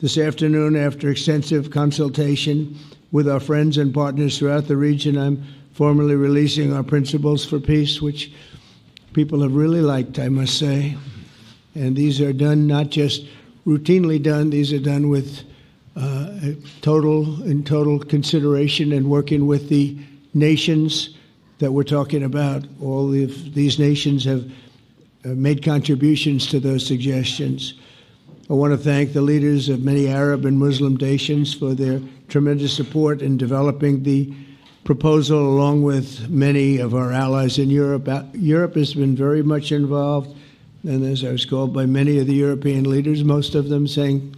This afternoon, after extensive consultation with our friends and partners throughout the region, I'm formally releasing our principles for peace, which people have really liked, I must say. And these are done not just routinely done, these are done with total consideration and working with the nations that we're talking about. All of these nations have made contributions to those suggestions. I want to thank the leaders of many Arab and Muslim nations for their tremendous support in developing the proposal, along with many of our allies in Europe. Europe has been very much involved, and as I was called by many of the European leaders, most of them saying,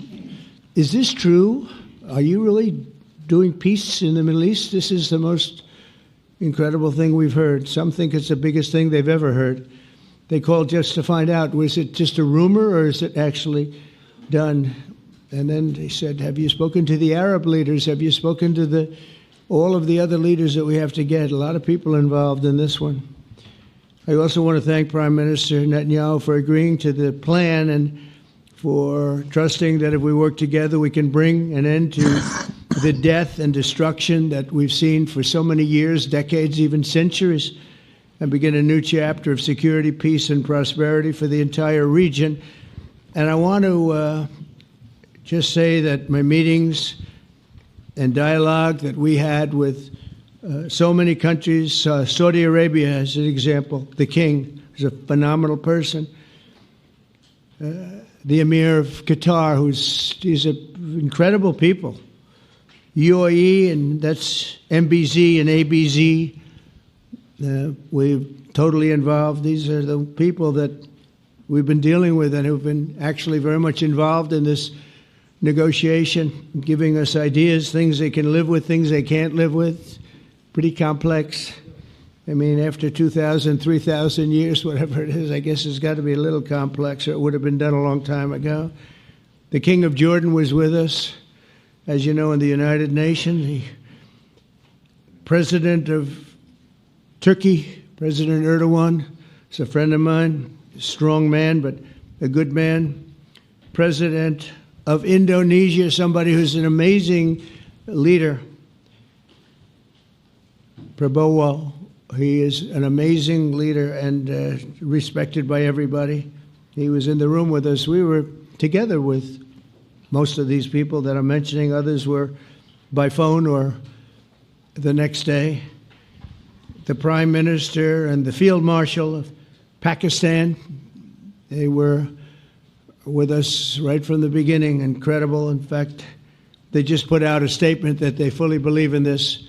"Is this true? Are you really doing peace in the Middle East? This is the most incredible thing we've heard." Some think it's the biggest thing they've ever heard. They called just to find out, was it just a rumor or is it actually done? And then they said, have you spoken to the Arab leaders? Have you spoken to all of the other leaders that we have to get? A lot of people involved in this one. I also want to thank Prime Minister Netanyahu for agreeing to the plan and for trusting that if we work together, we can bring an end to the death and destruction that we've seen for so many years, decades, even centuries, and begin a new chapter of security, peace, and prosperity for the entire region. And I want to just say that my meetings and dialogue that we had with so many countries, Saudi Arabia as an example, the king is a phenomenal person. The Emir of Qatar, he's incredible people. UAE, and that's MBZ and ABZ. We're totally involved. These are the people that we've been dealing with and who've been actually very much involved in this negotiation, giving us ideas, things they can live with, things they can't live with. Pretty complex. I mean, after 2,000, 3,000 years, whatever it is, I guess it's got to be a little complex, or it would have been done a long time ago. The King of Jordan was with us, as you know, in the United Nations. The President of Turkey, President Erdogan, is a friend of mine, a strong man, but a good man. President of Indonesia, somebody who's an amazing leader, Prabowo. He is an amazing leader and respected by everybody. He was in the room with us. We were together with most of these people that I'm mentioning. Others were by phone or the next day. The Prime Minister and the Field Marshal of Pakistan, they were with us right from the beginning. Incredible. In fact, they just put out a statement that they fully believe in this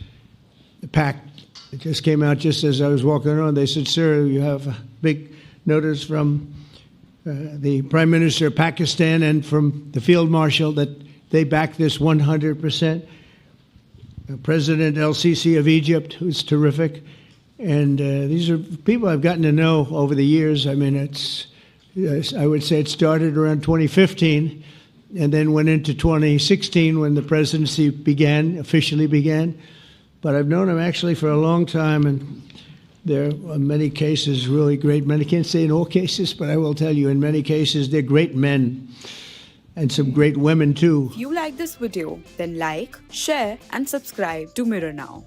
pact. It just came out just as I was walking around. They said, sir, you have a big notice from the Prime Minister of Pakistan and from the Field Marshal that they back this 100%. President El-Sisi of Egypt, who's terrific. And these are people I've gotten to know over the years. I mean, I would say it started around 2015 and then went into 2016 when the presidency officially began. But I've known him actually for a long time, and there are many cases really great men. I can't say in all cases, but I will tell you in many cases they're great men and some great women too. If you like this video, then like, share and subscribe to Mirror Now.